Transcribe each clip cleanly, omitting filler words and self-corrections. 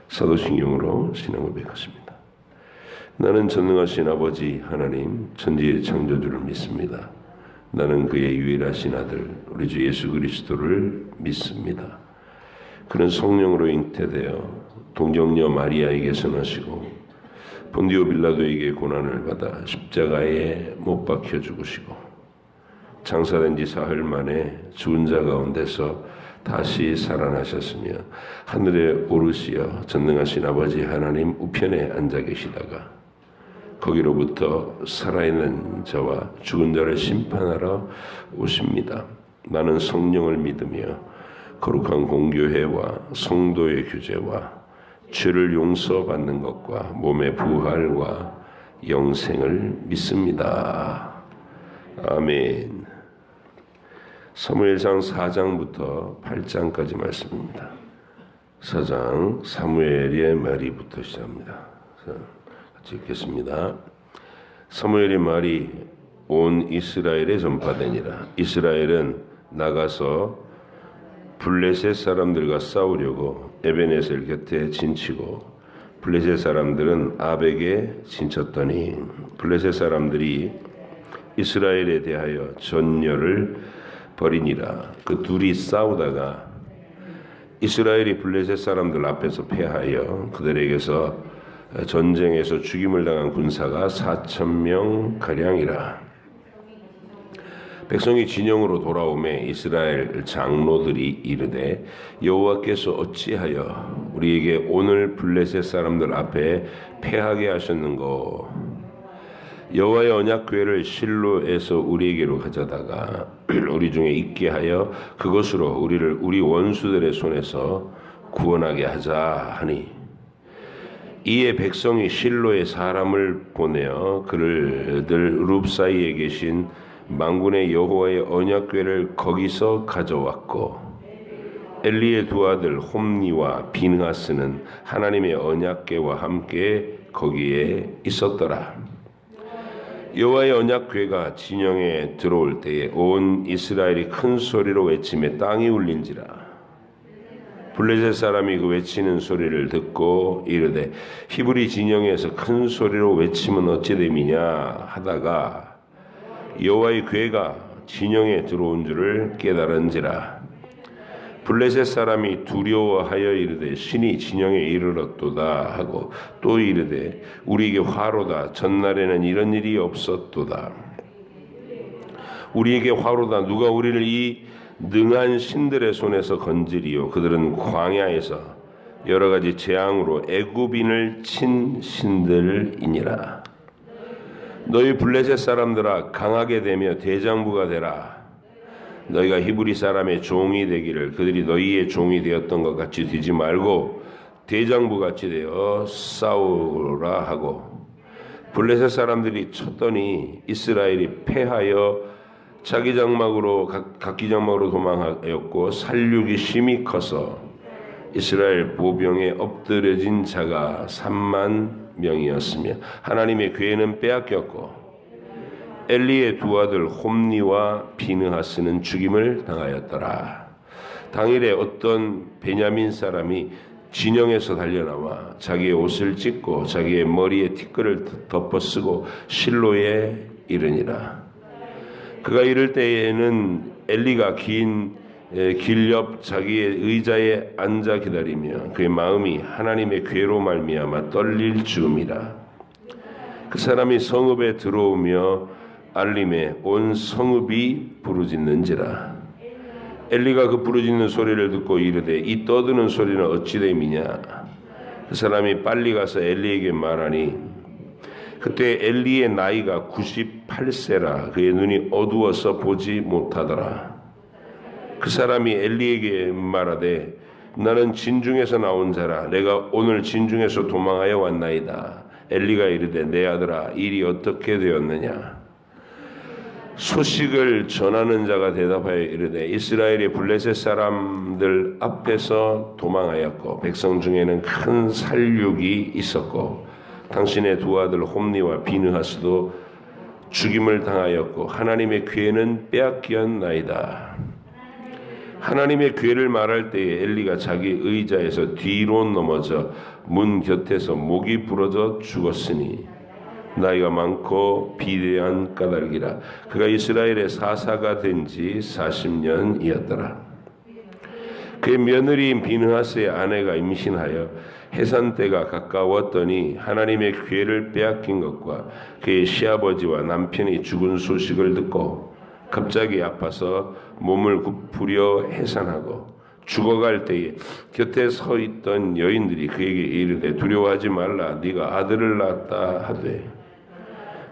사도신경으로 신앙 고백하십니다. 나는 전능하신 아버지 하나님 천지의 창조주를 믿습니다. 나는 그의 유일하신 아들 우리 주 예수 그리스도를 믿습니다. 그는 성령으로 잉태되어 동정녀 마리아에게 선하시고 본디오 빌라도에게 고난을 받아 십자가에 못 박혀 죽으시고 장사된 지 사흘 만에 죽은 자 가운데서 다시 살아나셨으며 하늘에 오르시어 전능하신 아버지 하나님 우편에 앉아 계시다가 거기로부터 살아있는 자와 죽은 자를 심판하러 오십니다. 나는 성령을 믿으며 거룩한 공교회와 성도의 교제와 죄를 용서받는 것과 몸의 부활과 영생을 믿습니다. 아멘. 사무엘상 4장부터 8장까지 말씀입니다. 4장 사무엘의 말이부터 시작합니다. 같이 읽겠습니다. 사무엘의 말이 온 이스라엘에 전파되니라. 이스라엘은 나가서 블레셋 사람들과 싸우려고 에베네셀 곁에 진치고 블레셋 사람들은 아벡에 진쳤더니 블레셋 사람들이 이스라엘에 대하여 전열을 벌이니라. 그 둘이 싸우다가 이스라엘이 블레셋 사람들 앞에서 패하여 그들에게서 전쟁에서 죽임을 당한 군사가 4,000명 가량이라. 백성이 진영으로 돌아오매 이스라엘 장로들이 이르되 여호와께서 어찌하여 우리에게 오늘 블레셋 사람들 앞에 패하게 하셨는고? 여호와의 언약궤를 실로에서 우리에게로 가져다가 우리 중에 있게 하여 그것으로 우리를 우리 원수들의 손에서 구원하게 하자 하니 이에 백성이 실로에 사람을 보내어 그들 룹 사이에 계신 만군의 여호와의 언약궤를 거기서 가져왔고 엘리의 두 아들 홈니와 비느하스는 하나님의 언약궤와 함께 거기에 있었더라. 여호와의 언약궤가 진영에 들어올 때에 온 이스라엘이 큰 소리로 외치며 땅이 울린지라. 블레셋 사람이 그 외치는 소리를 듣고 이르되 히브리 진영에서 큰 소리로 외치면 어찌 됨이냐 하다가 여호와의 궤가 진영에 들어온 줄을 깨달은지라. 블레셋 사람이 두려워하여 이르되 신이 진영에 이르렀도다 하고 또 이르되 우리에게 화로다. 전날에는 이런 일이 없었도다. 우리에게 화로다. 누가 우리를 이 능한 신들의 손에서 건지리요. 그들은 광야에서 여러 가지 재앙으로 애굽인을 친 신들이니라. 너희 블레셋 사람들아 강하게 되며 대장부가 되라. 너희가 히브리 사람의 종이 되기를 그들이 너희의 종이 되었던 것 같이 되지 말고 대장부 같이 되어 싸우라 하고 블레셋 사람들이 쳤더니 이스라엘이 패하여 자기 장막으로 각기 장막으로 도망하였고 살육이 심히 커서 이스라엘 보병에 엎드려진 자가 3만 명이었으며 하나님의 궤는 빼앗겼고 엘리의 두 아들 홈니와 비느하스는 죽임을 당하였더라. 당일에 어떤 베냐민 사람이 진영에서 달려나와 자기의 옷을 찢고 자기의 머리에 티끌을 덮어 쓰고 실로에 이르니라. 그가 이를 때에는 엘리가 긴 길 옆 자기의 의자에 앉아 기다리며 그의 마음이 하나님의 궤로 말미암아 떨릴 즈음이라. 그 사람이 성읍에 들어오며 알림에 온 성읍이 부르짖는지라. 엘리가 그 부르짖는 소리를 듣고 이르되 이 떠드는 소리는 어찌 됨이냐. 그 사람이 빨리 가서 엘리에게 말하니 그때 엘리의 나이가 98세라 그의 눈이 어두워서 보지 못하더라. 그 사람이 엘리에게 말하되 나는 진중에서 나온 자라. 내가 오늘 진중에서 도망하여 왔나이다. 엘리가 이르되 내 아들아 일이 어떻게 되었느냐. 소식을 전하는 자가 대답하여 이르되 이스라엘의 블레셋 사람들 앞에서 도망하였고 백성 중에는 큰 살육이 있었고 당신의 두 아들 홈니와 비느하스도 죽임을 당하였고 하나님의 궤는 빼앗겼나이다. 하나님의 괴를 말할 때에 엘리가 자기 의자에서 뒤로 넘어져 문 곁에서 목이 부러져 죽었으니 나이가 많고 비대한 까닭이라. 그가 이스라엘의 사사가 된 지 40년이었더라. 그의 며느리인 비느하스의 아내가 임신하여 해산 때가 가까웠더니 하나님의 괴를 빼앗긴 것과 그의 시아버지와 남편이 죽은 소식을 듣고 갑자기 아파서 몸을 굽으려 해산하고 죽어갈 때에 곁에 서 있던 여인들이 그에게 이르되 두려워하지 말라, 네가 아들을 낳았다 하되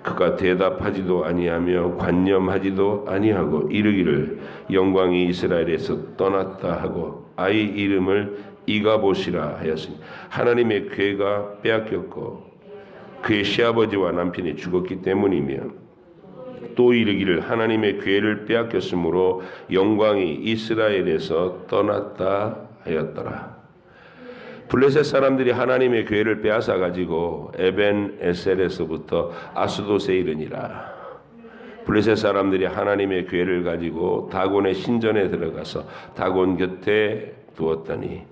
그가 대답하지도 아니하며 관념하지도 아니하고 이르기를 영광이 이스라엘에서 떠났다 하고 아이 이름을 이가봇이라 하였으니 하나님의 괴가 빼앗겼고 그의 시아버지와 남편이 죽었기 때문이며 또 이르기를 하나님의 괴를 빼앗겼으므로 영광이 이스라엘에서 떠났다 하였더라. 블레셋 사람들이 하나님의 괴를 빼앗아 가지고 에벤 에셀에서부터 아스돗에 이르니라. 블레셋 사람들이 하나님의 괴를 가지고 다곤의 신전에 들어가서 다곤 곁에 두었더니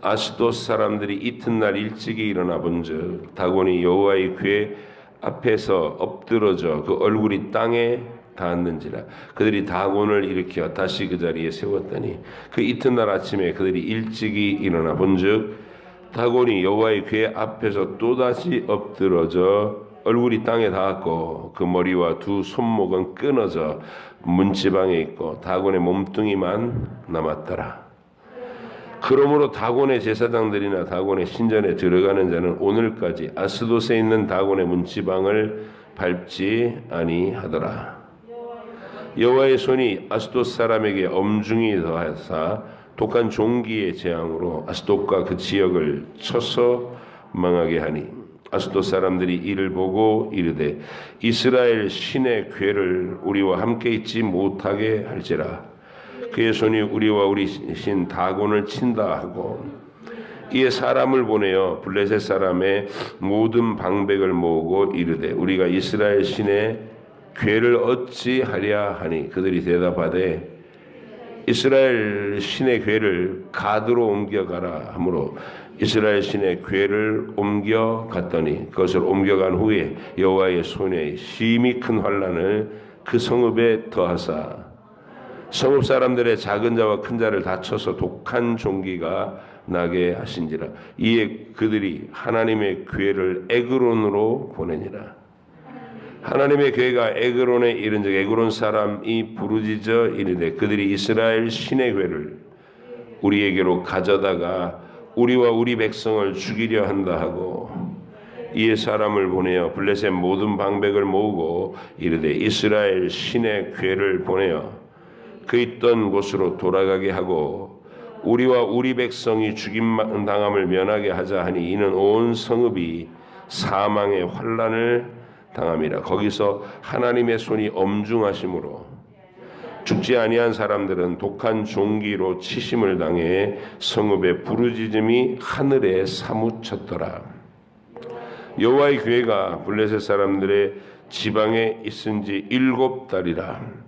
아스돗 사람들이 이튿날 일찍이 일어나 본즉 다곤이 여호와의 괴 앞에서 엎드러져 그 얼굴이 땅에 닿았는지라. 그들이 다곤을 일으켜 다시 그 자리에 세웠더니 그 이튿날 아침에 그들이 일찍이 일어나 본즉 다곤이 여호와의 괴 앞에서 또다시 엎드러져 얼굴이 땅에 닿았고 그 머리와 두 손목은 끊어져 문지방에 있고 다곤의 몸뚱이만 남았더라. 그러므로 다곤의 제사장들이나 다곤의 신전에 들어가는 자는 오늘까지 아스돗에 있는 다곤의 문지방을 밟지 아니하더라. 여호와의 손이 아스돗 사람에게 엄중히 더하사 독한 종기의 재앙으로 아스돗과 그 지역을 쳐서 망하게 하니 아스돗 사람들이 이를 보고 이르되 이스라엘 신의 괴를 우리와 함께 있지 못하게 할지라. 그의 손이 우리와 우리 신 다곤을 친다 하고 이에 사람을 보내어 블레셋 사람의 모든 방백을 모으고 이르되 우리가 이스라엘 신의 괴를 어찌하랴 하니 그들이 대답하되 이스라엘 신의 괴를 가드로 옮겨가라 하므로 이스라엘 신의 괴를 옮겨갔더니 그것을 옮겨간 후에 여호와의 손에 심히 큰 환난을 그 성읍에 더하사 성읍 사람들의 작은 자와 큰 자를 다쳐서 독한 종기가 나게 하신지라. 이에 그들이 하나님의 괴를 에그론으로 보내니라. 하나님의 괴가 에그론에 이른즉 에그론 사람이 부르짖어 이르되 그들이 이스라엘 신의 괴를 우리에게로 가져다가 우리와 우리 백성을 죽이려 한다 하고 이에 사람을 보내어 블레셋 모든 방백을 모으고 이르되 이스라엘 신의 괴를 보내어 그 있던 곳으로 돌아가게 하고 우리와 우리 백성이 죽임당함을 면하게 하자 하니 이는 온 성읍이 사망의 환난을 당함이라. 거기서 하나님의 손이 엄중하심으로 죽지 아니한 사람들은 독한 종기로 치심을 당해 성읍의 부르짖음이 하늘에 사무쳤더라. 여호와의 괴가 블레셋 사람들의 지방에 있은지 7달이라.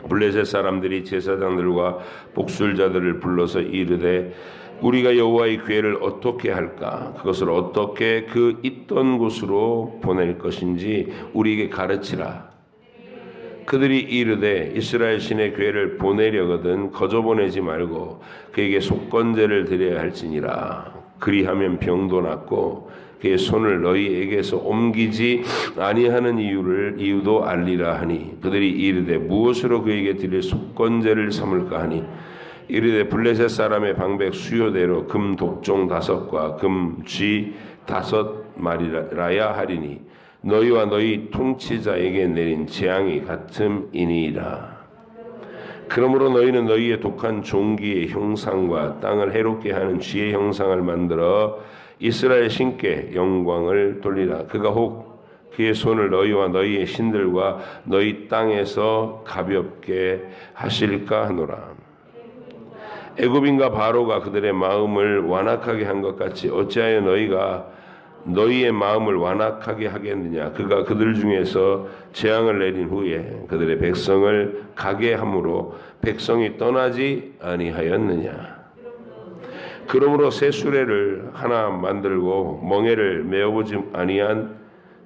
블레셋 사람들이 제사장들과 복술자들을 불러서 이르되 우리가 여호와의 괴를 어떻게 할까? 그것을 어떻게 그 있던 곳으로 보낼 것인지 우리에게 가르치라. 그들이 이르되 이스라엘 신의 괴를 보내려거든 거저 보내지 말고 그에게 속건제를 드려야 할지니라. 그리하면 병도 낫고 그의 손을 너희에게서 옮기지 아니하는 이유도 알리라 하니 그들이 이르되 무엇으로 그에게 드릴 속건제를 삼을까 하니 이르되 블레셋 사람의 방백 수요대로 금 독종 5과 금 쥐 5마리라야 하리니 너희와 너희 통치자에게 내린 재앙이 같음이니이다. 그러므로 너희는 너희의 독한 종기의 형상과 땅을 해롭게 하는 쥐의 형상을 만들어 이스라엘 신께 영광을 돌리라. 그가 혹 그의 손을 너희와 너희의 신들과 너희 땅에서 가볍게 하실까 하노라. 애굽인과 바로가 그들의 마음을 완악하게 한 것 같이 어찌하여 너희가 너희의 마음을 완악하게 하겠느냐. 그가 그들 중에서 재앙을 내린 후에 그들의 백성을 가게 함으로 백성이 떠나지 아니하였느냐. 그러므로 새 수레를 하나 만들고 멍에를 메어보지 아니한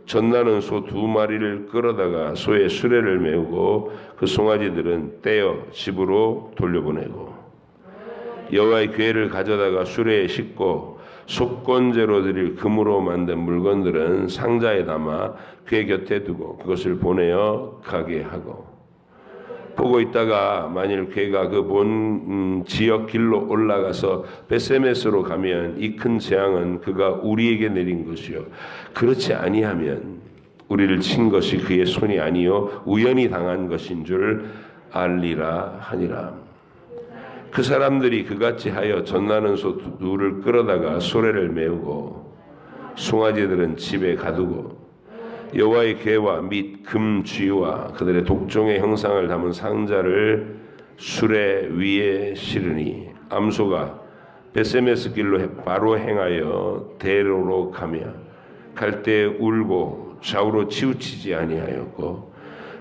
젖나는 소 2마리를 끌어다가 소의 수레를 메우고 그 송아지들은 떼어 집으로 돌려보내고 여호와의 궤를 가져다가 수레에 싣고 속건제로 드릴 금으로 만든 물건들은 상자에 담아 궤 곁에 두고 그것을 보내어 가게 하고 보고 있다가 만일 궤가 그 본 지역 길로 올라가서 벳세메스로 가면 이 큰 재앙은 그가 우리에게 내린 것이요 그렇지 아니하면 우리를 친 것이 그의 손이 아니요 우연히 당한 것인 줄 알리라 하니라. 그 사람들이 그같이 하여 젖나는 소 2를 끌어다가 수레를 메우고 송아지들은 집에 가두고 여호와의 궤와 및 금쥐와 그들의 독종의 형상을 담은 상자를 수레 위에 실으니 암소가 벳세메스 길로 바로 행하여 대로로 가며 갈 때 울고 좌우로 치우치지 아니하였고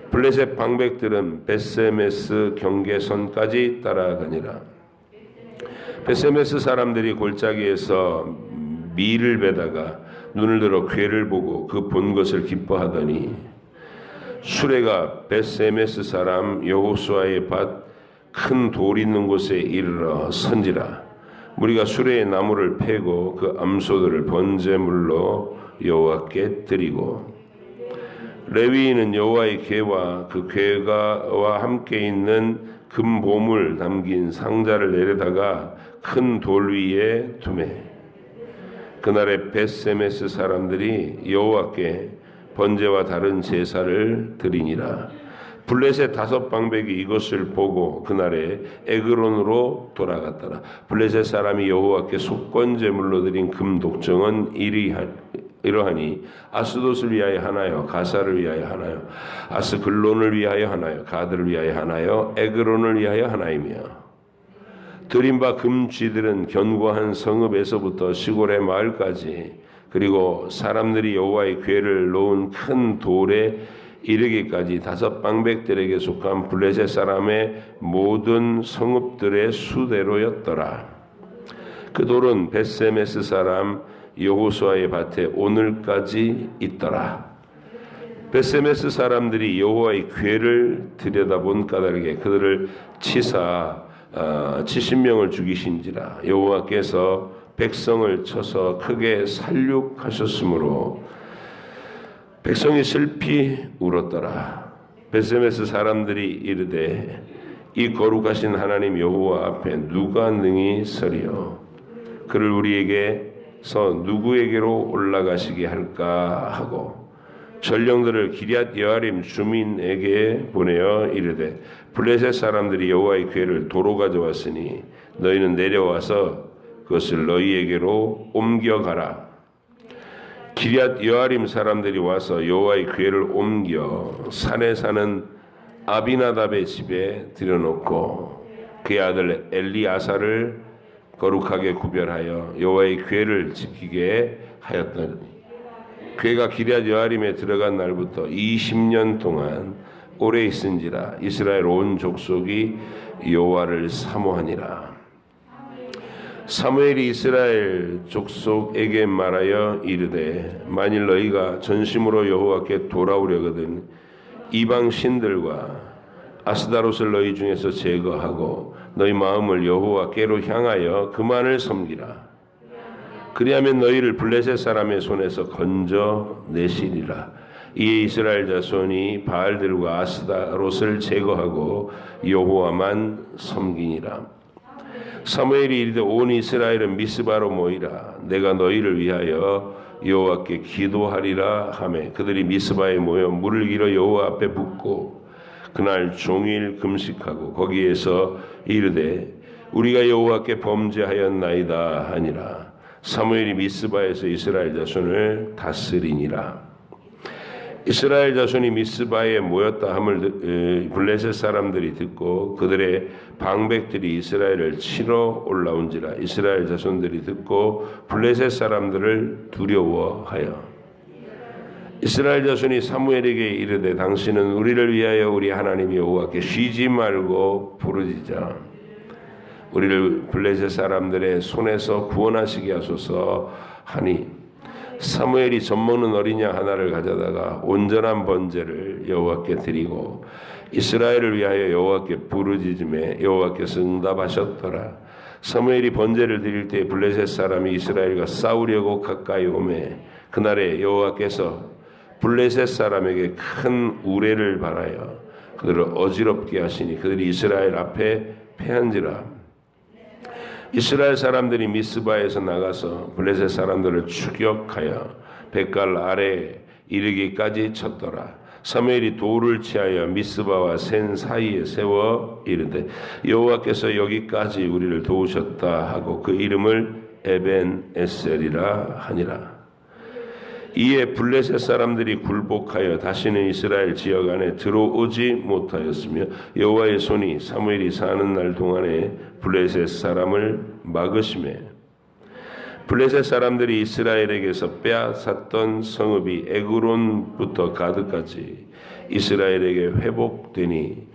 블레셋 방백들은 벳세메스 경계선까지 따라가니라. 벳세메스 사람들이 골짜기에서 밀을 베다가 눈을 들어 궤를 보고 그 본 것을 기뻐하더니 수레가 벳세메스 사람 여호수아의 밭 큰 돌 있는 곳에 이르러 선지라. 무리가 수레의 나무를 패고 그 암소들을 번제물로 여호와께 드리고 레위인은 여호와의 궤와 그 궤가와 함께 있는 금보물 담긴 상자를 내려다가 큰 돌 위에 두매 그날에 벳세메스 사람들이 여호와께 번제와 다른 제사를 드리니라. 블레셋 5방백이 이것을 보고 그날에 에그론으로 돌아갔더라. 블레셋 사람이 여호와께 속건제물로 드린 금 독정은 이러하니 아스돗을 위하여 하나요, 가사를 위하여 하나요, 아스글론을 위하여 하나요, 가드를 위하여 하나요, 에그론을 위하여 하나이며 드린 바 금쥐들은 견고한 성읍에서부터 시골의 마을까지 그리고 사람들이 여호와의 궤를 놓은 큰 돌에 이르기까지 5방백들에게 속한 블레셋 사람의 모든 성읍들의 수대로였더라. 그 돌은 벳세메스 사람 여호수아의 밭에 오늘까지 있더라. 벳세메스 사람들이 여호와의 궤를 들여다본 까닭에 그들을 치사 70명을 죽이신지라. 여호와께서 백성을 쳐서 크게 살육하셨으므로 백성이 슬피 울었더라. 벳세메스 사람들이 이르되 이 거룩하신 하나님 여호와 앞에 누가 능히 서리요 그를 우리에게서 누구에게로 올라가시게 할까 하고 전령들을 기럇 여아림 주민에게 보내어 이르되 블레셋 사람들이 여호와의 궤를 도로 가져왔으니 너희는 내려와서 그것을 너희에게로 옮겨가라. 기럇 여아림 사람들이 와서 여호와의 궤를 옮겨 산에 사는 아비나답의 집에 들여놓고 그의 아들 엘리아사를 거룩하게 구별하여 여호와의 궤를 지키게 하였더니 궤가 기럇 여아림에 들어간 날부터 20년 동안 오래 있은지라. 이스라엘 온 족속이 여호와를 사모하니라. 사무엘이 이스라엘 족속에게 말하여 이르되 만일 너희가 전심으로 여호와께 돌아오려거든 이방 신들과 아스다롯을 너희 중에서 제거하고 너희 마음을 여호와께로 향하여 그만을 섬기라. 그리하면 너희를 블레셋 사람의 손에서 건져 내시리라. 이에 이스라엘 자손이 바알들과 아스다롯을 제거하고 여호와만 섬기니라. 사무엘이 이르되 온 이스라엘은 미스바로 모이라. 내가 너희를 위하여 여호와께 기도하리라 하매 그들이 미스바에 모여 물을 길어 여호와 앞에 붓고 그날 종일 금식하고 거기에서 이르되 우리가 여호와께 범죄하였나이다 하니라. 사무엘이 미스바에서 이스라엘 자손을 다스리니라. 이스라엘 자손이 미스바에 모였다 함을 블레셋 사람들이 듣고 그들의 방백들이 이스라엘을 치러 올라온지라. 이스라엘 자손들이 듣고 블레셋 사람들을 두려워하여 이스라엘 자손이 사무엘에게 이르되 당신은 우리를 위하여 우리 하나님 여호와께 쉬지 말고 부르짖자. 우리를 블레셋 사람들의 손에서 구원하시게 하소서 하니 사무엘이 젖먹는 어린 양 하나를 가져다가 온전한 번제를 여호와께 드리고 이스라엘을 위하여 여호와께 부르짖음에 여호와께서 응답하셨더라. 사무엘이 번제를 드릴 때 블레셋 사람이 이스라엘과 싸우려고 가까이 오매 그날에 여호와께서 블레셋 사람에게 큰 우레를 발하여 그들을 어지럽게 하시니 그들이 이스라엘 앞에 패한지라. 이스라엘 사람들이 미스바에서 나가서 블레셋 사람들을 추격하여 벳갈 아래 이르기까지 쳤더라. 사무엘이 돌을 취하여 미스바와 센 사이에 세워 이르되 여호와께서 여기까지 우리를 도우셨다 하고 그 이름을 에벤 에셀이라 하니라. 이에 블레셋 사람들이 굴복하여 다시는 이스라엘 지역 안에 들어오지 못하였으며 여호와의 손이 사무엘이 사는 날 동안에 블레셋 사람을 막으시매 블레셋 사람들이 이스라엘에게서 빼앗았던 성읍이 에그론부터 가드까지 이스라엘에게 회복되니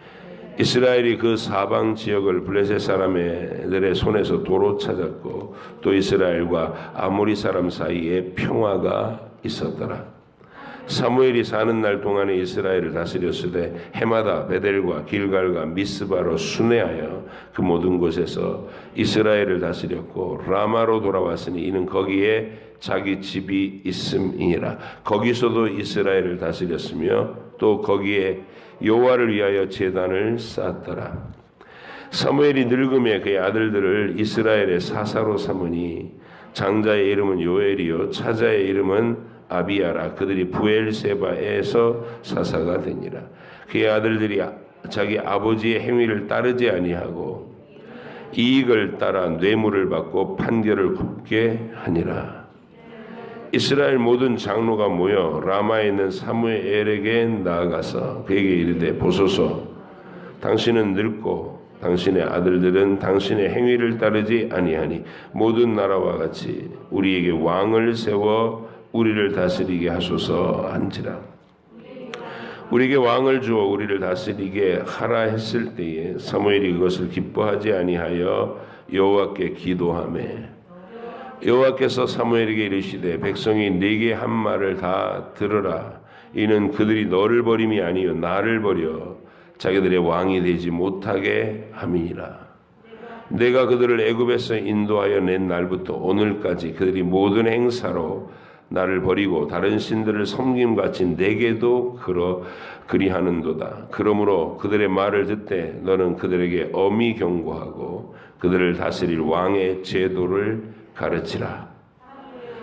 이스라엘이 그 사방 지역을 블레셋 사람들의 손에서 도로 찾았고 또 이스라엘과 아모리 사람 사이에 평화가 있었더라. 사무엘이 사는 날 동안에 이스라엘을 다스렸으되 해마다 베델과 길갈과 미스바로 순회하여 그 모든 곳에서 이스라엘을 다스렸고 라마로 돌아왔으니 이는 거기에 자기 집이 있음이니라. 거기서도 이스라엘을 다스렸으며 또 거기에 여호와를 위하여 제단을 쌓았더라. 사무엘이 늙음에 그의 아들들을 이스라엘의 사사로 삼으니 장자의 이름은 요엘이요 차자의 이름은 아비야라. 그들이 부엘세바에서 사사가 되니라. 그의 아들들이 자기 아버지의 행위를 따르지 아니하고 이익을 따라 뇌물을 받고 판결을 굽게 하니라. 이스라엘 모든 장로가 모여 라마에 있는 사무엘에게 나아가서 그에게 이르되 보소서 당신은 늙고 당신의 아들들은 당신의 행위를 따르지 아니하니 모든 나라와 같이 우리에게 왕을 세워 우리를 다스리게 하소서 한지라. 우리에게 왕을 주어 우리를 다스리게 하라 했을 때에 사무엘이 그것을 기뻐하지 아니하여 여호와께 기도하매 여호와께서 사무엘에게 이르시되 백성이 네게 한 말을 다 들으라. 이는 그들이 너를 버림이 아니요 나를 버려 자기들의 왕이 되지 못하게 함이니라. 내가 그들을 애굽에서 인도하여 낸 날부터 오늘까지 그들이 모든 행사로 나를 버리고 다른 신들을 섬김같이 내게도 그리하는도다. 그러므로 그들의 말을 듣되 너는 그들에게 엄히 경고하고 그들을 다스릴 왕의 제도를 가르치라.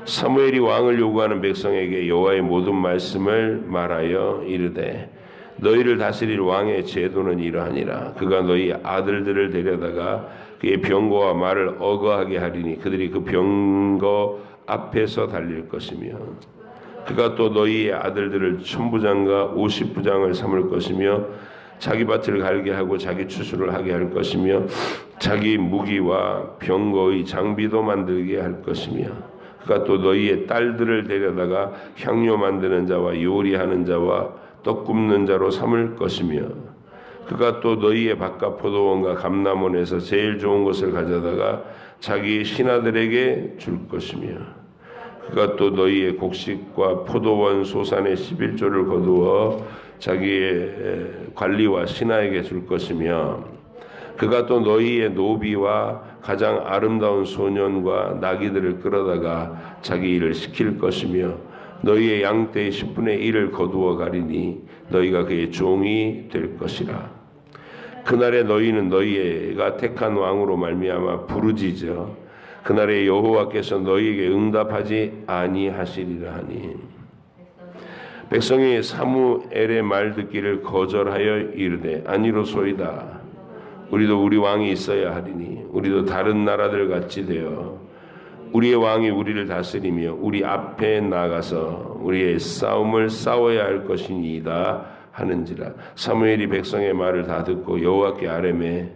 사무엘이 왕을 요구하는 백성에게 여호와의 모든 말씀을 말하여 이르되 너희를 다스릴 왕의 제도는 이러하니라. 그가 너희 아들들을 데려다가 그의 병거와 말을 어거하게 하리니 그들이 그 병거 앞에서 달릴 것이며 그가 또 너희의 아들들을 천부장과 50부장을 삼을 것이며 자기 밭을 갈게 하고 자기 추수를 하게 할 것이며 자기 무기와 병거의 장비도 만들게 할 것이며 그가 또 너희의 딸들을 데려다가 향료 만드는 자와 요리하는 자와 떡 굽는 자로 삼을 것이며 그가 또 너희의 밭과 포도원과 감람원에서 제일 좋은 것을 가져다가 자기 신하들에게 줄 것이며 그가 또 너희의 곡식과 포도원 소산의 11조를 거두어 자기의 관리와 신하에게 줄 것이며 그가 또 너희의 노비와 가장 아름다운 소년과 나귀들을 끌어다가 자기 일을 시킬 것이며 너희의 양떼의 10분의 1을 거두어 가리니 너희가 그의 종이 될 것이라. 그날에 너희는 너희가 택한 왕으로 말미암아 부르짖어 그날에 여호와께서 너희에게 응답하지 아니하시리라 하니 백성이 사무엘의 말 듣기를 거절하여 이르되 아니로소이다. 우리도 우리 왕이 있어야 하리니 우리도 다른 나라들 같이 되어 우리의 왕이 우리를 다스리며 우리 앞에 나가서 우리의 싸움을 싸워야 할 것이니이다 하는지라. 사무엘이 백성의 말을 다 듣고 여호와께 아뢰매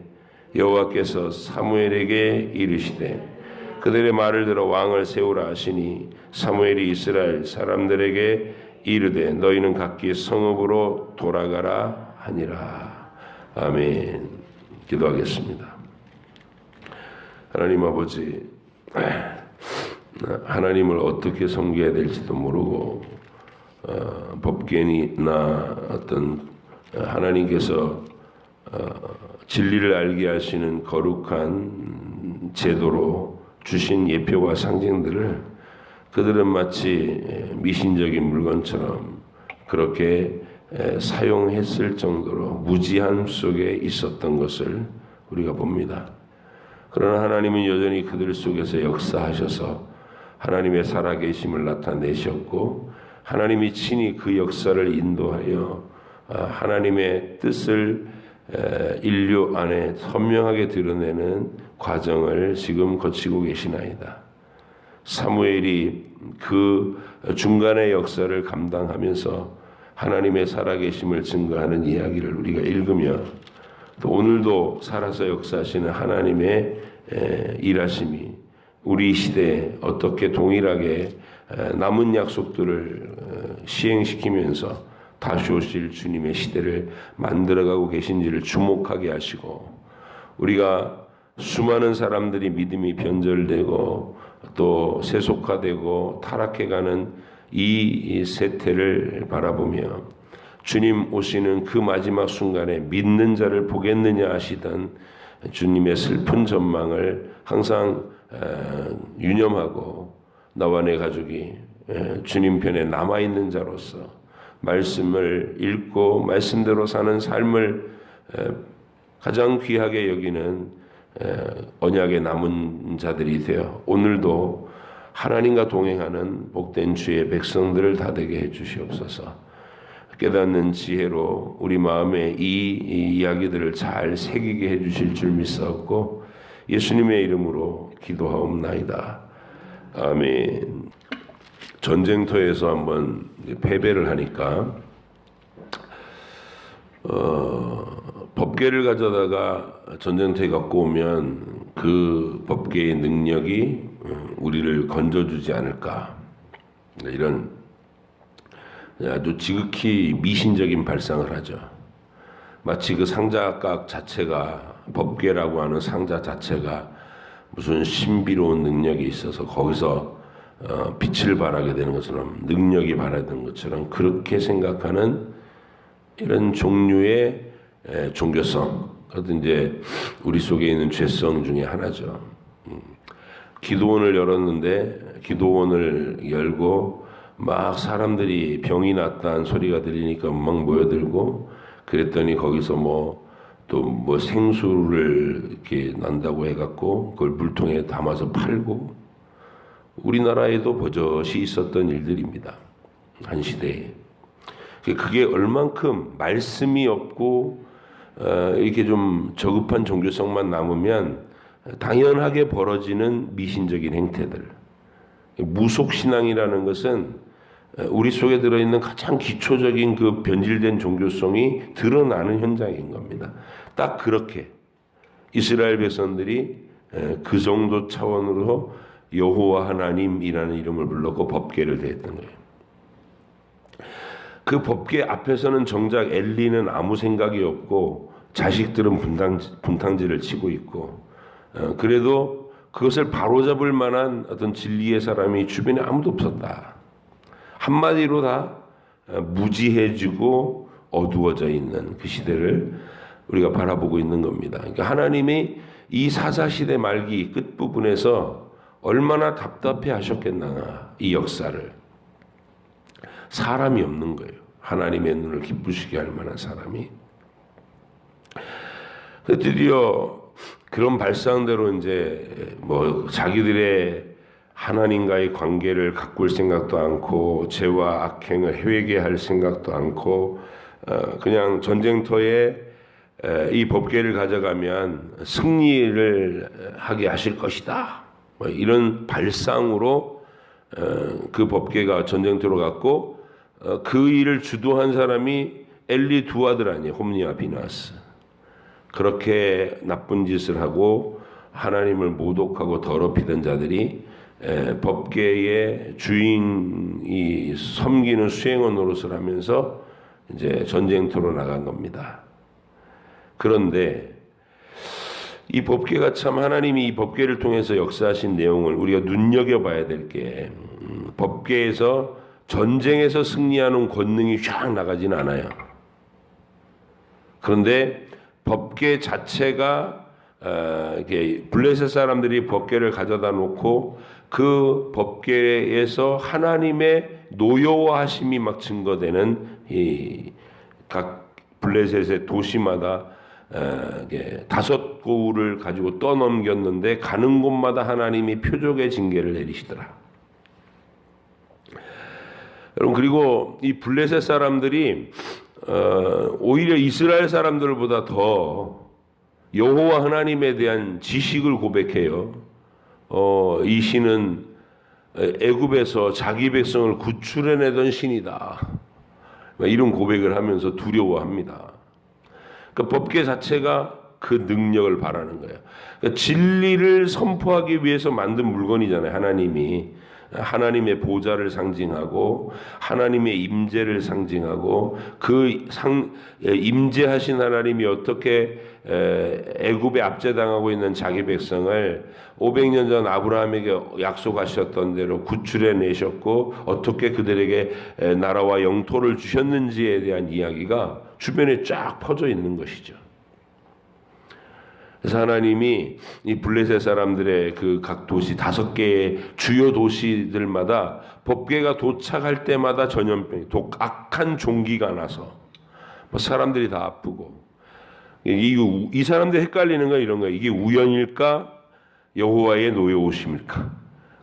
여호와께서 사무엘에게 이르시되 그들의 말을 들어 왕을 세우라 하시니 사무엘이 이스라엘 사람들에게 이르되 너희는 각기 성읍으로 돌아가라 하니라. 아멘. 기도하겠습니다. 하나님 아버지, 하나님을 어떻게 섬겨야 될지도 모르고 법궤나 어떤 하나님께서 진리를 알게 하시는 거룩한 제도로 주신 예표와 상징들을 그들은 마치 미신적인 물건처럼 그렇게 사용했을 정도로 무지함 속에 있었던 것을 우리가 봅니다. 그러나 하나님은 여전히 그들 속에서 역사하셔서 하나님의 살아계심을 나타내셨고 하나님이 친히 그 역사를 인도하여 하나님의 뜻을 인류 안에 선명하게 드러내는 과정을 지금 거치고 계시나이다. 사무엘이 그 중간의 역사를 감당하면서 하나님의 살아계심을 증거하는 이야기를 우리가 읽으며 또 오늘도 살아서 역사하시는 하나님의 일하심이 우리 시대에 어떻게 동일하게 남은 약속들을 시행시키면서 다시 오실 주님의 시대를 만들어가고 계신지를 주목하게 하시고 우리가 수많은 사람들이 믿음이 변절되고 또 세속화되고 타락해가는 이 세태를 바라보며 주님 오시는 그 마지막 순간에 믿는 자를 보겠느냐 하시던 주님의 슬픈 전망을 항상 유념하고 나와 내 가족이 주님 편에 남아있는 자로서 말씀을 읽고 말씀대로 사는 삶을 가장 귀하게 여기는 언약의 남은 자들이 되어 오늘도 하나님과 동행하는 복된 주의 백성들을 다 되게 해주시옵소서. 깨닫는 지혜로 우리 마음에 이 이야기들을 잘 새기게 해주실 줄 믿사옵고 예수님의 이름으로 기도하옵나이다. 아멘. 전쟁터에서 한번 패배를 하니까 법궤를 가져다가 전쟁터에 갖고 오면 그 법궤의 능력이 우리를 건져주지 않을까, 이런 아주 지극히 미신적인 발상을 하죠. 마치 그 상자각 자체가, 법궤라고 하는 상자 자체가 무슨 신비로운 능력이 있어서 거기서 빛을 발하게 되는 것처럼, 능력이 발하는 것처럼 그렇게 생각하는 이런 종류의 종교성, 그것도 이제 우리 속에 있는 죄성 중에 하나죠. 기도원을 열었는데 기도원을 열고 막 사람들이 병이 났다는 소리가 들리니까 막 모여들고, 그랬더니 거기서 또 생수를 이렇게 난다고 해갖고 그걸 물통에 담아서 팔고, 우리나라에도 버젓이 있었던 일들입니다. 한 시대에. 그게 얼만큼 말씀이 없고 이렇게 좀 저급한 종교성만 남으면 당연하게 벌어지는 미신적인 행태들. 무속신앙이라는 것은 우리 속에 들어있는 가장 기초적인 그 변질된 종교성이 드러나는 현장인 겁니다. 딱 그렇게 이스라엘 백성들이 그 정도 차원으로 여호와 하나님이라는 이름을 불렀고 법궤를 대했던 거예요. 그 법궤 앞에서는 정작 엘리는 아무 생각이 없고 자식들은 분탕질을 치고 있고, 그래도 그것을 바로잡을 만한 어떤 진리의 사람이 주변에 아무도 없었다. 한마디로 다 무지해지고 어두워져 있는 그 시대를 우리가 바라보고 있는 겁니다. 그러니까 하나님이 이 사사시대 말기 끝부분에서 얼마나 답답해 하셨겠나, 이 역사를. 사람이 없는 거예요. 하나님의 눈을 기쁘시게 할 만한 사람이. 드디어 그런 발상대로 이제 자기들의 하나님과의 관계를 가꿀 생각도 않고 죄와 악행을 회개할 생각도 않고 그냥 전쟁터에 이 법궤를 가져가면 승리를 하게 하실 것이다, 뭐 이런 발상으로 그 법궤가 전쟁터로 갔고 그 일을 주도한 사람이 엘리 두 아들 아니에요. 홈니와 비나스. 그렇게 나쁜 짓을 하고 하나님을 모독하고 더럽히던 자들이 법궤의 주인이 섬기는 수행원 노릇을 하면서 이제 전쟁터로 나간 겁니다. 그런데 이 법궤가 참 하나님이 이 법궤를 통해서 역사하신 내용을 우리가 눈여겨봐야 될 게 법궤에서 전쟁에서 승리하는 권능이 쫙 나가진 않아요. 그런데 법궤 자체가 블레셋 사람들이 법궤를 가져다 놓고 그 법궤에서 하나님의 노여워하심이 막 증거되는 이 각 블레셋의 도시마다 5고울을 가지고 떠넘겼는데 가는 곳마다 하나님이 표적의 징계를 내리시더라. 여러분, 그리고 이 블레셋 사람들이 오히려 이스라엘 사람들보다 더 여호와 하나님에 대한 지식을 고백해요. 이 신은 애굽에서 자기 백성을 구출해내던 신이다. 이런 고백을 하면서 두려워합니다. 그러니까 법궤 자체가 그 능력을 바라는 거예요. 그러니까 진리를 선포하기 위해서 만든 물건이잖아요. 하나님의 보좌를 상징하고 하나님의 임재를 상징하고 그 임재하신 하나님이 어떻게 애굽에 압제당하고 있는 자기 백성을 500년 전 아브라함에게 약속하셨던 대로 구출해 내셨고 어떻게 그들에게 나라와 영토를 주셨는지에 대한 이야기가 주변에 쫙 퍼져 있는 것이죠. 그래서 하나님이 이 블레셋 사람들의 그 각 도시 5개의 주요 도시들마다 법궤가 도착할 때마다 전염병이 악한 종기가 나서 사람들이 다 아프고 이 사람들 헷갈리는 건 이런 거예요. 이게 우연일까? 여호와의 노여우심일까?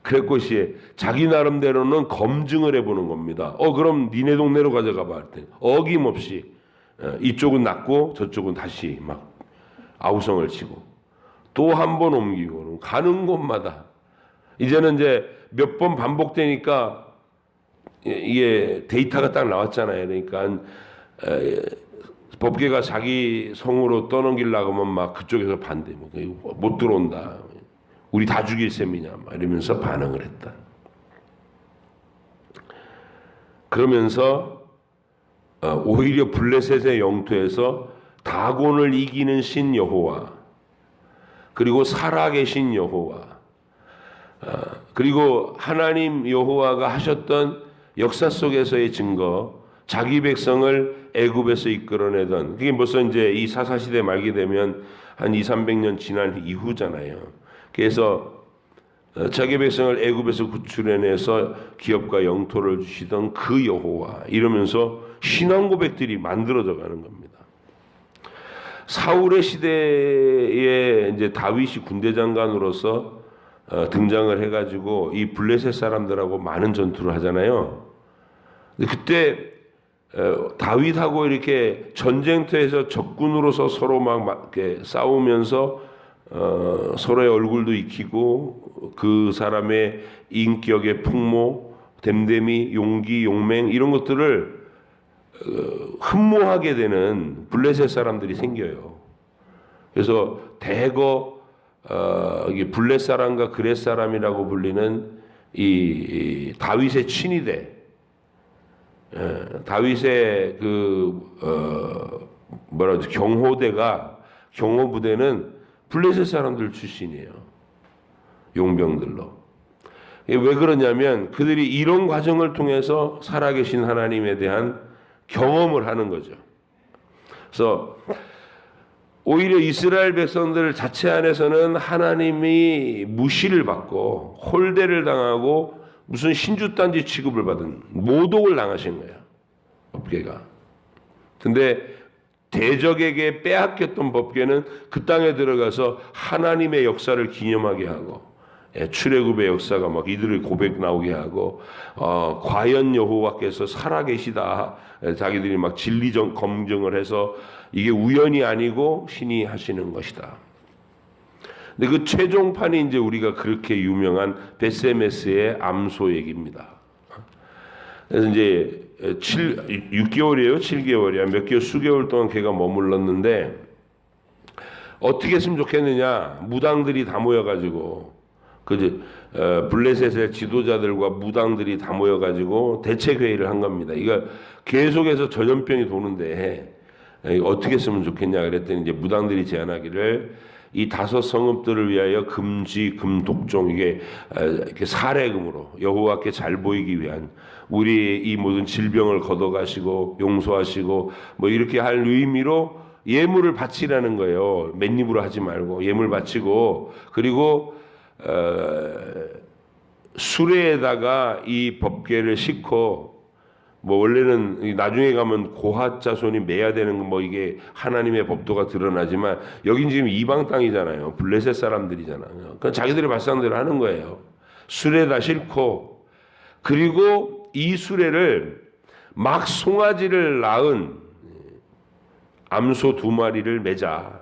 그랬고시에 자기 나름대로는 검증을 해보는 겁니다. 그럼 니네 동네로 가져가 봐. 어김없이 이쪽은 낫고 저쪽은 다시 막 아우성을 치고 또 한 번 옮기고 가는 곳마다 이제는 이제 몇 번 반복되니까 이게 데이터가 딱 나왔잖아요. 그러니까 법궤가 자기 성으로 떠넘기려고 하면 막 그쪽에서 반대, 못 들어온다. 우리 다 죽일 셈이냐, 막 이러면서 반응을 했다. 그러면서 오히려 블레셋의 영토에서 다곤을 이기는 신 여호와, 그리고 살아계신 여호와, 그리고 하나님 여호와가 하셨던 역사 속에서의 증거, 자기 백성을 애굽에서 이끌어내던, 그게 벌써 이제 이 사사시대 말게 되면 한 200~300년 지난 이후잖아요. 그래서 자기 백성을 애굽에서 구출해내서 기업과 영토를 주시던 그 여호와, 이러면서 신앙 고백들이 만들어져 가는 겁니다. 사울의 시대에 이제 다윗이 군대 장관으로서 등장을 해가지고 이 블레셋 사람들하고 많은 전투를 하잖아요. 근데 그때 다윗하고 이렇게 전쟁터에서 적군으로서 서로 막 이렇게 싸우면서 서로의 얼굴도 익히고 그 사람의 인격의 풍모, 됨됨이, 용기, 용맹 이런 것들을 흠모하게 되는 블레셋 사람들이 생겨요. 그래서 대거 블레 사람과 그렛 사람이라고 불리는 이 다윗의 친위대, 다윗의 경호부대는 블레셋 사람들 출신이에요. 용병들로. 왜 그러냐면 그들이 이런 과정을 통해서 살아계신 하나님에 대한 경험을 하는 거죠. 그래서 오히려 이스라엘 백성들 자체 안에서는 하나님이 무시를 받고 홀대를 당하고 무슨 신주단지 취급을 받은 모독을 당하신 거예요. 법궤가. 근데 대적에게 빼앗겼던 법궤는 그 땅에 들어가서 하나님의 역사를 기념하게 하고 출애굽의 역사가 막 이들의 고백 나오게 하고 과연 여호와께서 살아계시다. 자기들이 막 진리 검증을 해서 이게 우연이 아니고 신이 하시는 것이다. 근데 그 최종판이 이제 우리가 그렇게 유명한 베세메스의 암소 얘기입니다. 그래서 이제 6개월이에요, 7개월이야. 몇 개월, 수개월 동안 걔가 머물렀는데 어떻게 했으면 좋겠느냐? 무당들이 다 모여가지고 블레셋의 지도자들과 무당들이 다 모여가지고 대책 회의를 한 겁니다. 이거 계속해서 전염병이 도는데 어떻게 했으면 좋겠냐 그랬더니 이제 무당들이 제안하기를 이 5 성읍들을 위하여 금쥐, 금독종 이게 사례금으로 여호와께 잘 보이기 위한 우리 이 모든 질병을 걷어가시고 용서하시고 뭐 이렇게 할 의미로 예물을 바치라는 거예요. 맨입으로 하지 말고 예물 바치고 그리고 수레에다가 이 법궤를 싣고 뭐 원래는 나중에 가면 고핫 자손이 매야 되는 뭐 이게 하나님의 법도가 드러나지만 여긴 지금 이방 땅이잖아요. 블레셋 사람들이잖아요. 그건 자기들의 발상대로 하는 거예요. 수레에다 싣고 그리고 이 수레를 막 송아지를 낳은 암소 2마리를 매자.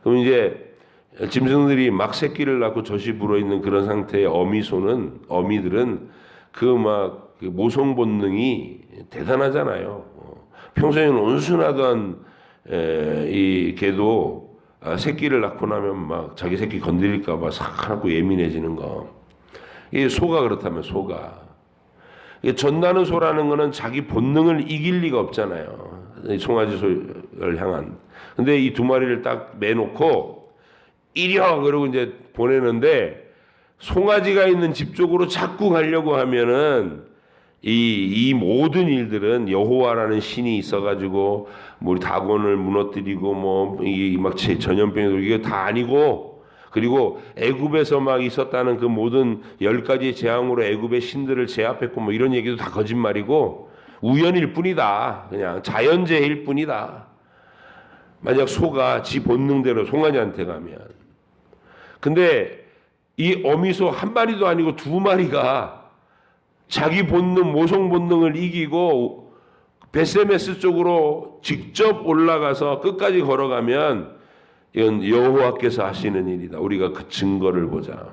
그럼 이제 짐승들이 막 새끼를 낳고 젖이 불어있는 그런 상태의 어미들은 그 모성 본능이 대단하잖아요. 평소에는 온순하던 이 개도 새끼를 낳고 나면 막 자기 새끼 건드릴까봐 사악하고 예민해지는 거. 이 소가 그렇다면 소가. 전나는 소라는 거는 자기 본능을 이길 리가 없잖아요. 송아지 소를 향한. 근데 이 2마리를 딱 매놓고 이려 그러고 이제 보내는데 송아지가 있는 집 쪽으로 자꾸 가려고 하면은 이 모든 일들은 여호와라는 신이 있어가지고 뭐 우리 다곤을 무너뜨리고 뭐 이 막 전염병이 이게 다 아니고 그리고 애굽에서 막 있었다는 그 모든 10가지 재앙으로 애굽의 신들을 제압했고 뭐 이런 얘기도 다 거짓말이고 우연일 뿐이다. 그냥 자연재해일 뿐이다. 만약 소가 지 본능대로 송아지한테 가면 근데 이 어미소 1마리도 아니고 2마리가 자기 본능, 모성 본능을 이기고 베세메스 쪽으로 직접 올라가서 끝까지 걸어가면 이건 여호와께서 하시는 일이다. 우리가 그 증거를 보자.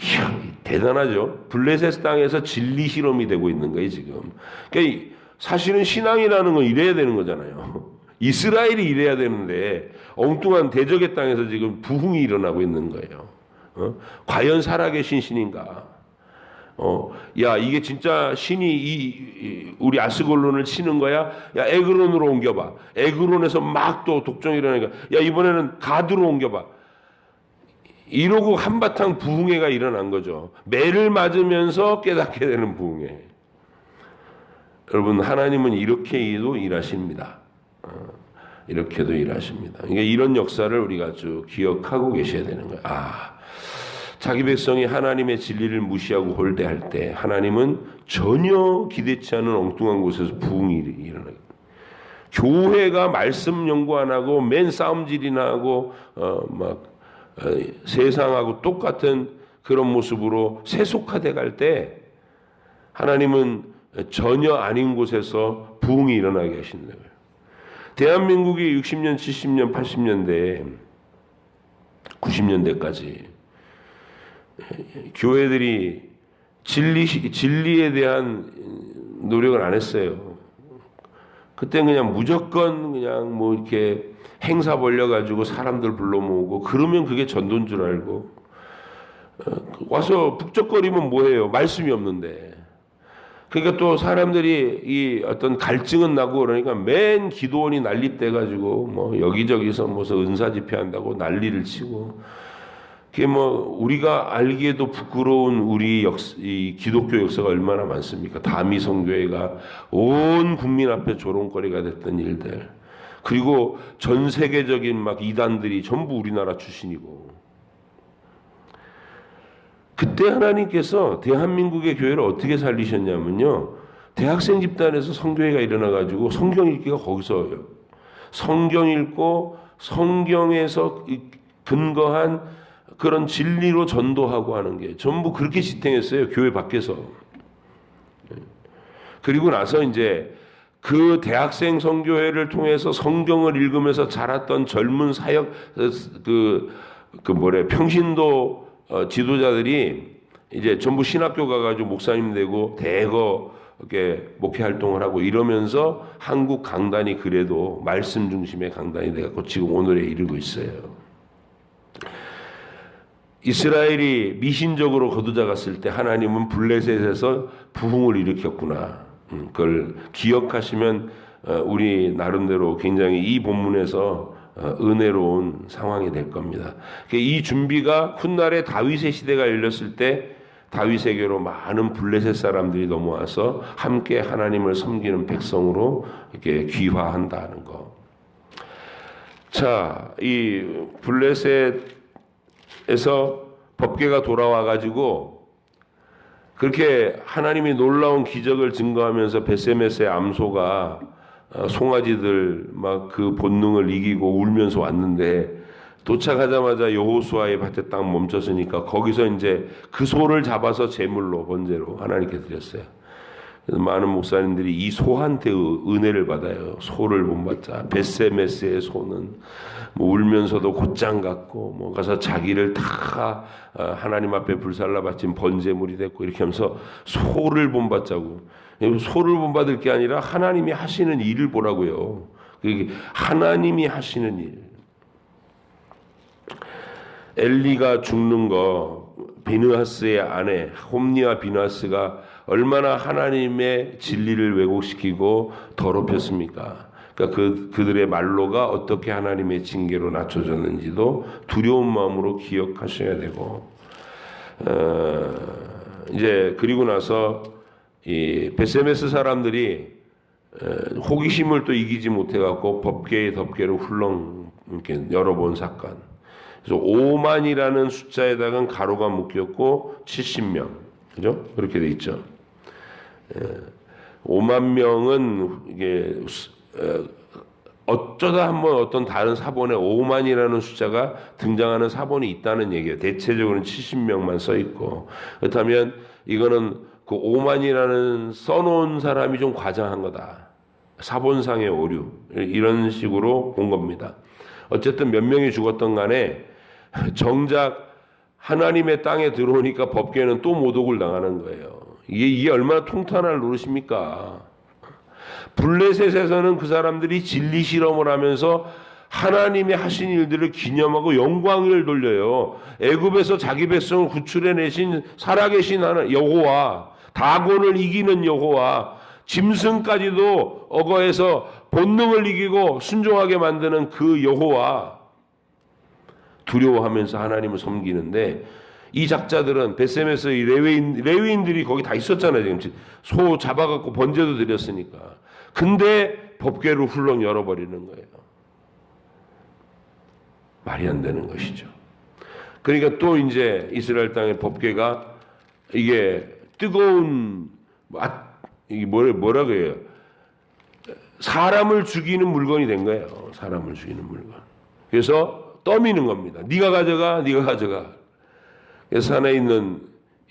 이야, 대단하죠. 블레셋 땅에서 진리 실험이 되고 있는 거예요 지금. 그러니까 사실은 신앙이라는 건 이래야 되는 거잖아요. 이스라엘이 이래야 되는데 엉뚱한 대적의 땅에서 지금 부흥이 일어나고 있는 거예요. 과연 살아계신 신인가? 야 이게 진짜 신이 우리 아스골론을 치는 거야? 야 에그론으로 옮겨봐. 에그론에서 막 또 독종이 일어나니까 야 이번에는 가드로 옮겨봐. 이러고 한바탕 부흥회가 일어난 거죠. 매를 맞으면서 깨닫게 되는 부흥회. 여러분 하나님은 이렇게도 일하십니다. 이렇게도 일하십니다. 그러니까 이런 역사를 우리가 아주 기억하고 계셔야 되는 거예요. 자기 백성이 하나님의 진리를 무시하고 홀대할 때 하나님은 전혀 기대치 않은 엉뚱한 곳에서 부흥이 일어나요. 교회가 말씀 연구 안 하고 맨 싸움질이나 하고 세상하고 똑같은 그런 모습으로 세속화돼 갈 때 하나님은 전혀 아닌 곳에서 부흥이 일어나게 하시는 거예요. 대한민국이 60년, 70년, 80년대, 90년대까지 교회들이 진리에 대한 노력을 안 했어요. 그때 그냥 무조건 그냥 뭐 이렇게 행사 벌려가지고 사람들 불러 모으고 그러면 그게 전도인 줄 알고 와서 북적거리면 뭐해요? 말씀이 없는데. 그러니까 또 사람들이 이 어떤 갈증은 나고 그러니까 맨 기도원이 난립돼가지고 뭐 여기저기서 무슨 은사 집회한다고 난리를 치고 그게 뭐 우리가 알기에도 부끄러운 우리 이 기독교 역사가 얼마나 많습니까? 다미성교회가 온 국민 앞에 조롱거리가 됐던 일들 그리고 전 세계적인 막 이단들이 전부 우리나라 출신이고 그때 하나님께서 대한민국의 교회를 어떻게 살리셨냐면요. 대학생 집단에서 성교회가 일어나가지고 성경 읽기가 거기서 성경 읽고 성경에서 근거한 그런 진리로 전도하고 하는 게 전부 그렇게 지탱했어요. 교회 밖에서. 그리고 나서 이제 그 대학생 선교회를 통해서 성경을 읽으면서 자랐던 젊은 사역 평신도 지도자들이 이제 전부 신학교 가가지고 목사님 되고 대거 이렇게 목회 활동을 하고 이러면서 한국 강단이 그래도 말씀 중심의 강단이 돼갖고 지금 오늘에 이르고 있어요. 이스라엘이 미신적으로 거두잡았을 때 하나님은 블레셋에서 부흥을 일으켰구나. 그걸 기억하시면 우리 나름대로 굉장히 이 본문에서 은혜로운 상황이 될 겁니다. 이 준비가 훗날에 다윗의 시대가 열렸을 때 다윗에게로 많은 블레셋 사람들이 넘어와서 함께 하나님을 섬기는 백성으로 이렇게 귀화한다는 거. 자, 이 블레셋에서 법궤가 돌아와 가지고 그렇게 하나님이 놀라운 기적을 증거하면서 베세메스의 암소가 송아지들 막 그 본능을 이기고 울면서 왔는데 도착하자마자 여호수아의 밭에 딱 멈췄으니까 거기서 이제 그 소를 잡아서 제물로 번제로 하나님께 드렸어요. 그래서 많은 목사님들이 이 소한테 은혜를 받아요. 소를 본받자. 베세메스의 소는 뭐 울면서도 곧장 같고 뭐 가서 자기를 다 하나님 앞에 불살라 바친 번제물이 됐고 이렇게 하면서 소를 본받자고. 소를 본받을 게 아니라 하나님이 하시는 일을 보라고요. 하나님이 하시는 일. 엘리가 죽는 거, 비느하스의 아내 홈니와 비느하스가 얼마나 하나님의 진리를 왜곡시키고 더럽혔습니까? 그러니까 그들의 말로가 어떻게 하나님의 징계로 낮춰졌는지도 두려운 마음으로 기억하셔야 되고, 이제 그리고 나서 이 베세메스 사람들이 호기심을 또 이기지 못해갖고 법궤의 덮개를 훌렁 이렇게 열어본 사건. 그래서 5만이라는 숫자에다가 가로가 묶였고 70명, 그죠? 그렇게 돼 있죠. 5만 명은 이게 어쩌다 한번 어떤 다른 사본에 5만이라는 숫자가 등장하는 사본이 있다는 얘기예요. 대체적으로는 70명만 써 있고. 그렇다면 이거는 그 5만이라는 써놓은 사람이 좀 과장한 거다. 사본상의 오류 이런 식으로 본 겁니다. 어쨌든 몇 명이 죽었던 간에 정작 하나님의 땅에 들어오니까 법궤는 또 모독을 당하는 거예요. 이게 얼마나 통탄할 노릇입니까? 블레셋에서는 그 사람들이 진리 실험을 하면서 하나님이 하신 일들을 기념하고 영광을 돌려요. 애굽에서 자기 백성을 구출해내신 살아계신 하나님 여호와, 다곤을 이기는 여호와, 짐승까지도 어거해서 본능을 이기고 순종하게 만드는 그 여호와 두려워하면서 하나님을 섬기는데, 이 작자들은 베세메스의 레위인들이 거기 다 있었잖아요. 지금 소 잡아갖고 번제도 드렸으니까. 근데 법궤를 훌렁 열어버리는 거예요. 말이 안 되는 것이죠. 그러니까 또 이제 이스라엘 땅의 법궤가 이게 뜨거운 이게 뭐라 그래요? 사람을 죽이는 물건이 된 거예요. 사람을 죽이는 물건. 그래서 떠미는 겁니다. 네가 가져가, 네가 가져가. 그래서 산에 있는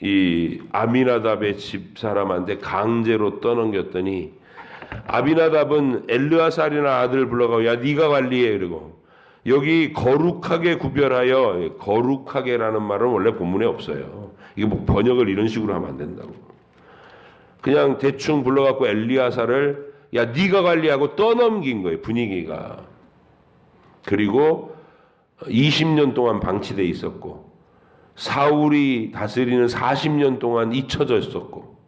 이 아비나답의 집 사람한테 강제로 떠넘겼더니, 아비나답은 엘르아살이나 아들 불러가고 야 네가 관리해. 그리고 여기 거룩하게 구별하여, 거룩하게라는 말은 원래 본문에 없어요. 이게 뭐 번역을 이런 식으로 하면 안 된다고. 그냥 대충 불러갖고 엘리아살을 야 네가 관리하고 떠넘긴 거예요. 분위기가. 그리고 20년 동안 방치돼 있었고, 사울이 다스리는 40년 동안 잊혀져 있었고,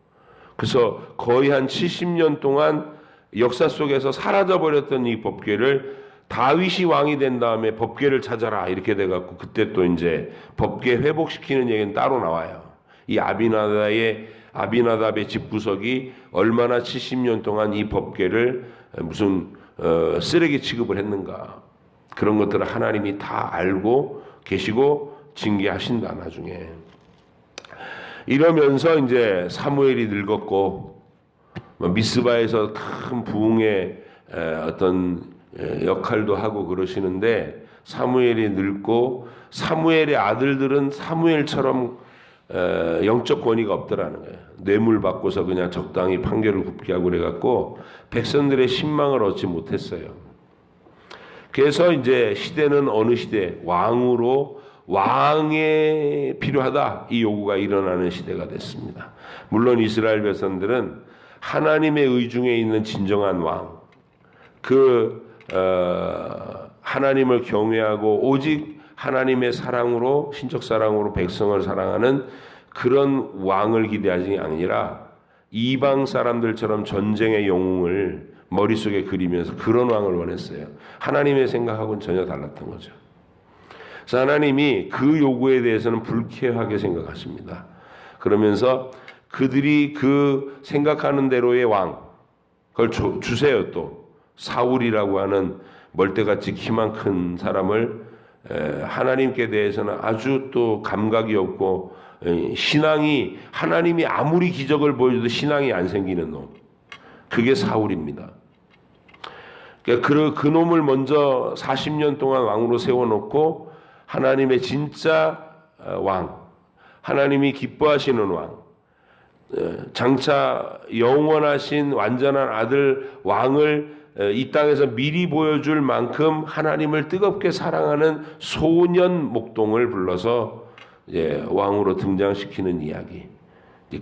그래서 거의 한 70년 동안 역사 속에서 사라져버렸던 이 법궤를 다윗이 왕이 된 다음에 법궤를 찾아라 이렇게 돼갖고, 그때 또 이제 법궤 회복시키는 얘기는 따로 나와요. 이 아비나답의 집구석이 얼마나 70년 동안 이 법궤를 무슨 쓰레기 취급을 했는가, 그런 것들을 하나님이 다 알고 계시고 징계하신다 나중에. 이러면서 이제 사무엘이 늙었고 미스바에서 큰 부흥의 어떤 역할도 하고 그러시는데, 사무엘이 늙고 사무엘의 아들들은 사무엘처럼 영적 권위가 없더라는 거예요. 뇌물 받고서 그냥 적당히 판결을 굽게 하고 그래갖고 백성들의 신망을 얻지 못했어요. 그래서 이제 시대는 어느 시대 왕이 필요하다, 이 요구가 일어나는 시대가 됐습니다. 물론 이스라엘 백성들은 하나님의 의중에 있는 진정한 왕, 하나님을 경외하고 오직 하나님의 사랑으로, 신적 사랑으로 백성을 사랑하는 그런 왕을 기대하지 게 아니라 이방 사람들처럼 전쟁의 영웅을 머릿속에 그리면서 그런 왕을 원했어요. 하나님의 생각하고는 전혀 달랐던 거죠. 그래서 하나님이 그 요구에 대해서는 불쾌하게 생각하십니다. 그러면서 그들이 그 생각하는 대로의 왕, 그걸 주세요. 또 사울이라고 하는 멀대같이 키만 큰 사람을 하나님께 대해서는 아주 또 감각이 없고 신앙이, 하나님이 아무리 기적을 보여줘도 신앙이 안 생기는 놈, 그게 사울입니다. 그 놈을 먼저 40년 동안 왕으로 세워놓고 하나님의 진짜 왕, 하나님이 기뻐하시는 왕, 장차 영원하신 완전한 아들 왕을 이 땅에서 미리 보여줄 만큼 하나님을 뜨겁게 사랑하는 소년 목동을 불러서 왕으로 등장시키는 이야기,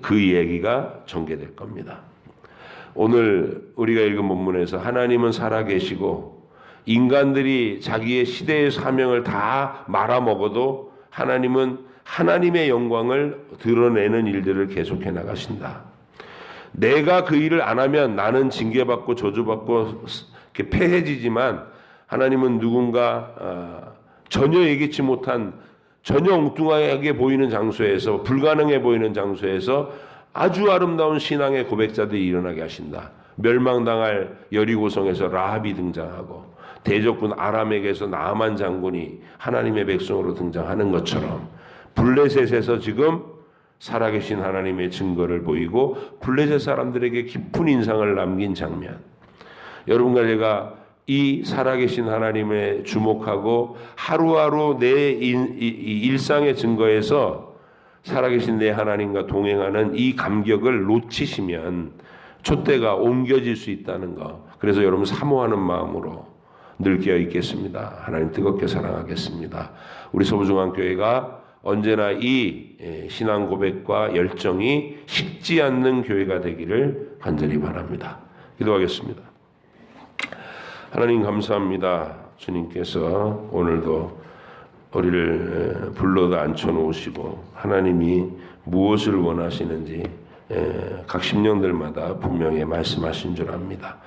그 이야기가 전개될 겁니다. 오늘 우리가 읽은 본문에서 하나님은 살아계시고 인간들이 자기의 시대의 사명을 다 말아먹어도 하나님은 하나님의 영광을 드러내는 일들을 계속해 나가신다. 내가 그 일을 안 하면 나는 징계받고 저주받고 패해지지만 하나님은 누군가 전혀 예기치 못한, 전혀 엉뚱하게 보이는 장소에서, 불가능해 보이는 장소에서 아주 아름다운 신앙의 고백자들이 일어나게 하신다. 멸망당할 여리고성에서 라합이 등장하고 대적군 아람에게서 나아만 장군이 하나님의 백성으로 등장하는 것처럼 블레셋에서 지금 살아계신 하나님의 증거를 보이고 블레셋 사람들에게 깊은 인상을 남긴 장면, 여러분과 제가 이 살아계신 하나님에 주목하고 하루하루 내 일상의 증거에서 살아계신 내 하나님과 동행하는 이 감격을 놓치시면 촛대가 옮겨질 수 있다는 것, 그래서 여러분 사모하는 마음으로 늘 깨어 있겠습니다. 하나님 뜨겁게 사랑하겠습니다. 우리 서부중앙교회가 언제나 이 신앙 고백과 열정이 식지 않는 교회가 되기를 간절히 바랍니다. 기도하겠습니다. 하나님 감사합니다. 주님께서 오늘도 우리를 불러다 앉혀놓으시고 하나님이 무엇을 원하시는지 각 심령들마다 분명히 말씀하신 줄 압니다.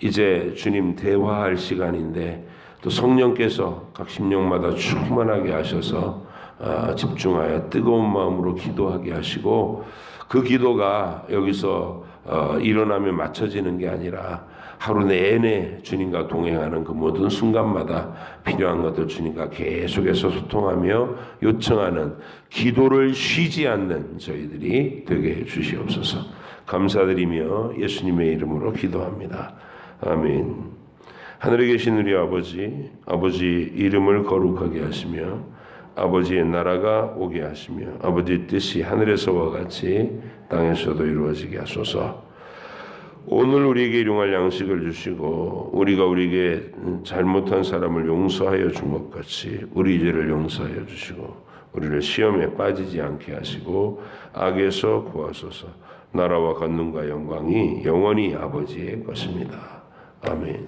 이제 주님 대화할 시간인데 또 성령께서 각 심령마다 충만하게 하셔서 집중하여 뜨거운 마음으로 기도하게 하시고 그 기도가 여기서 일어나면 맞춰지는 게 아니라 하루 내내 주님과 동행하는 그 모든 순간마다 필요한 것들 주님과 계속해서 소통하며 요청하는 기도를 쉬지 않는 저희들이 되게 해주시옵소서. 감사드리며 예수님의 이름으로 기도합니다. 아멘. 하늘에 계신 우리 아버지 이름을 거룩하게 하시며 아버지의 나라가 오게 하시며 아버지의 뜻이 하늘에서와 같이 땅에서도 이루어지게 하소서. 오늘 우리에게 일용할 양식을 주시고 우리가 우리에게 잘못한 사람을 용서하여 준 것 같이 우리 죄를 용서하여 주시고 우리를 시험에 빠지지 않게 하시고 악에서 구하소서. 나라와 권능과 영광이 영원히 아버지의 것입니다. 아멘.